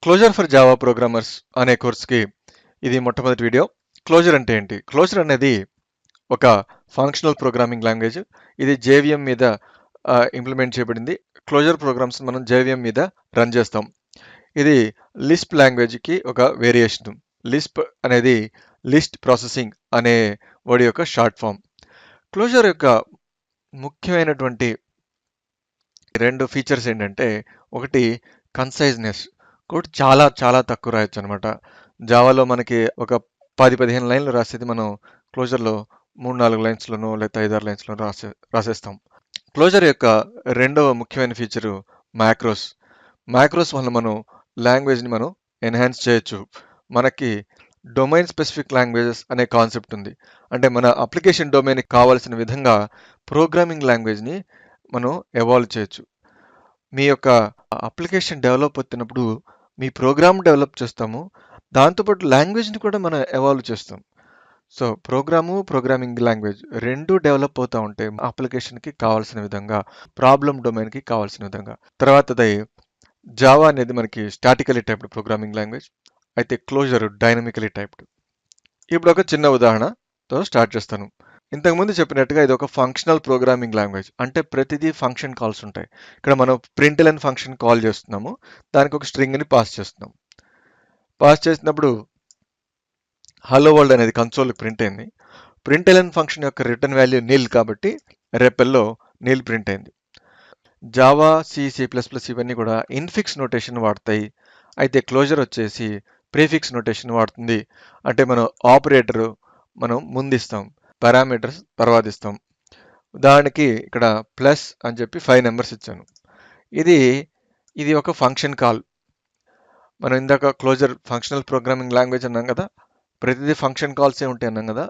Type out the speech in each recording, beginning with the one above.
Closure for Java programmers అనే కోర్సుకి ఇది మొట్టమొదటి వీడియో. క్లోజర్ అంటే ఏంటి? క్లోజర్ అనేది ఒక ఫంక్షనల్ ప్రోగ్రామింగ్ లాంగ్వేజ్. ఇది జేవిఎం మీద ఇంప్లిమెంట్ చేయబడింది. క్లోజర్ ప్రోగ్రామ్స్ మనం జేవిఎం మీద రన్ చేస్తాం. ఇది లిస్ప్ లాంగ్వేజ్కి ఒక వేరియేషన్. లిస్ప్ అనేది లిస్ట్ ప్రాసెసింగ్ అనే వర్డ్ యొక్క షార్ట్ ఫామ్. క్లోజర్ యొక్క ముఖ్యమైనటువంటి రెండు ఫీచర్స్ ఏంటంటే, ఒకటి కన్సైజ్నెస్. కోడ్ చాలా చాలా తక్కువ రాయొచ్చు అనమాట. జావాలో మనకి ఒక 10-15 లైన్లు రాసేది మనం క్లోజర్లో 3-4 లైన్స్లోనో లేకపోతే 5-6 లైన్స్లోనో రాసేస్తాం. క్లోజర్ యొక్క రెండవ ముఖ్యమైన ఫీచరు మ్యాక్రోస్. మ్యాక్రోస్ వల్ల మనం లాంగ్వేజ్ని మనం ఎన్హాన్స్ చేయొచ్చు. మనకి డొమైన్ స్పెసిఫిక్ లాంగ్వేజెస్ అనే కాన్సెప్ట్ ఉంది. అంటే మన అప్లికేషన్ డొమైన్కి కావాల్సిన విధంగా ప్రోగ్రామింగ్ లాంగ్వేజ్ని మనం ఎవాల్వ్ చేయొచ్చు. మీ యొక్క అప్లికేషన్ డెవలప్ అవుతున్నప్పుడు మీ ప్రోగ్రామ్ డెవలప్ చేస్తాము, దాంతోపాటు లాంగ్వేజ్ని కూడా మనం ఎవాల్వ్ చేస్తాం. సో ప్రోగ్రామింగ్ లాంగ్వేజ్ రెండు డెవలప్ అవుతూ ఉంటాయి అప్లికేషన్కి కావాల్సిన విధంగా, ప్రాబ్లం డొమైన్కి కావాల్సిన విధంగా. తర్వాతది జావా అనేది మనకి స్టాటికలీ టైప్డ్ ప్రోగ్రామింగ్ లాంగ్వేజ్, అయితే క్లోజర్ డైనమికలీ టైప్డ్. ఇప్పుడు ఒక చిన్న ఉదాహరణతో స్టార్ట్ చేస్తాను. ఇంతకుముందు చెప్పినట్టుగా ఇది ఒక ఫంక్షనల్ ప్రోగ్రామింగ్ లాంగ్వేజ్. అంటే ప్రతిదీ ఫంక్షన్ కాల్స్ ఉంటాయి. ఇక్కడ మనం ప్రింట్ఎల్ఎన్ ఫంక్షన్ కాల్ చేస్తున్నాము, దానికి ఒక స్ట్రింగ్ని పాస్ చేస్తున్నాం. పాస్ చేసినప్పుడు హలో వరల్డ్ అనేది కన్సోల్కి ప్రింట్ అయింది. ప్రింట్ఎల్ఎన్ ఫంక్షన్ యొక్క రిటర్న్ వాల్యూ నిల్ కాబట్టి రెపెల్లో నిల్ ప్రింట్ అయింది. జావా, C++ ఇవన్నీ కూడా ఇన్ఫిక్స్ నోటేషన్ వాడతాయి. అయితే క్లోజర్ వచ్చేసి ప్రీఫిక్స్ నోటేషన్ వాడుతుంది. అంటే మనం ఆపరేటరు మనం ముందిస్తాం, పారామీటర్స్ తర్వాత ఇస్తాం. ఉదాహరణకి ఇక్కడ ప్లస్ అని చెప్పి 5 నెంబర్స్ ఇచ్చాను. ఇది ఒక ఫంక్షన్ కాల్. మనం ఇందాక క్లోజర్ ఫంక్షనల్ ప్రోగ్రామింగ్ లాంగ్వేజ్ అన్నాం కదా, ప్రతిదీ ఫంక్షన్ కాల్సే ఉంటాయి అన్నాం కదా.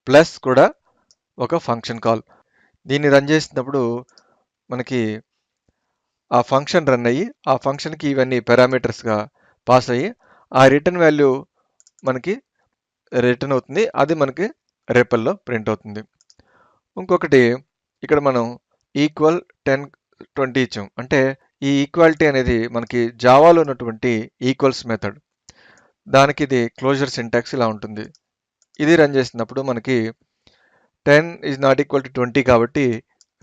ప్లస్ కూడా ఒక ఫంక్షన్ కాల్. దీన్ని రన్ చేసినప్పుడు మనకి ఆ ఫంక్షన్ రన్ అయ్యి ఆ ఫంక్షన్కి ఇవన్నీ పారామీటర్స్గా పాస్ అయ్యి ఆ రిటర్న్ వాల్యూ మనకి రిటర్న్ అవుతుంది. అది మనకి రేపల్లో ప్రింట్ అవుతుంది. ఇంకొకటి ఇక్కడ మనం ఈక్వల్ 10, 20 ఇచ్చాం. అంటే ఈ ఈక్వాలిటీ అనేది మనకి జావాలో ఉన్నటువంటి ఈక్వల్స్ మెథడ్. దానికి ఇది క్లోజర్ సింటాక్స్ ఇలా ఉంటుంది. ఇది రన్ చేసినప్పుడు మనకి 10 ఈజ్ నాట్ ఈక్వల్ టు 20 కాబట్టి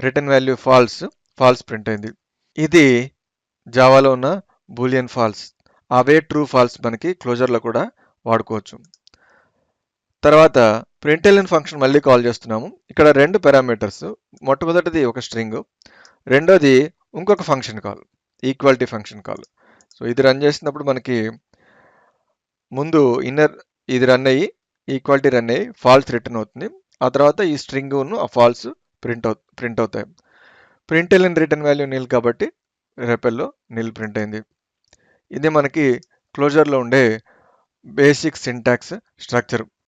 రిటర్న్ వాల్యూ ఫాల్స్ ప్రింట్ అయింది. ఇది జావాలో ఉన్న బూలియన్ ఫాల్స్. అవే ట్రూ ఫాల్స్ మనకి క్లోజర్లో కూడా వాడుకోవచ్చు. తర్వాత ప్రింట్ఎల్ఎన్ ఫంక్షన్ మళ్ళీ కాల్ చేస్తున్నాము. ఇక్కడ రెండు పారామీటర్స్, మొట్టమొదటిది ఒక స్ట్రింగ్, రెండోది ఇంకొక function call, equality function call. So ఇది రన్ చేసినప్పుడు మనకి ముందు ఇన్నర్ ఇది రన్ అయ్యి ఈక్వాలిటీ రన్ అయ్యి ఫాల్స్ రిటర్న్ అవుతుంది. ఆ తర్వాత ఈ స్ట్రింగ్ను ఆ ఫాల్స్ ప్రింట్ అవుతాయి. ప్రింట్ఎల్ఎన్ రిటర్న్ వాల్యూ నిల్ కాబట్టి రెపెల్లో నిల్ ప్రింట్ అయింది. ఇది మనకి క్లోజర్లో ఉండే బేసిక్ సింటాక్స్ స్ట్రక్చర్.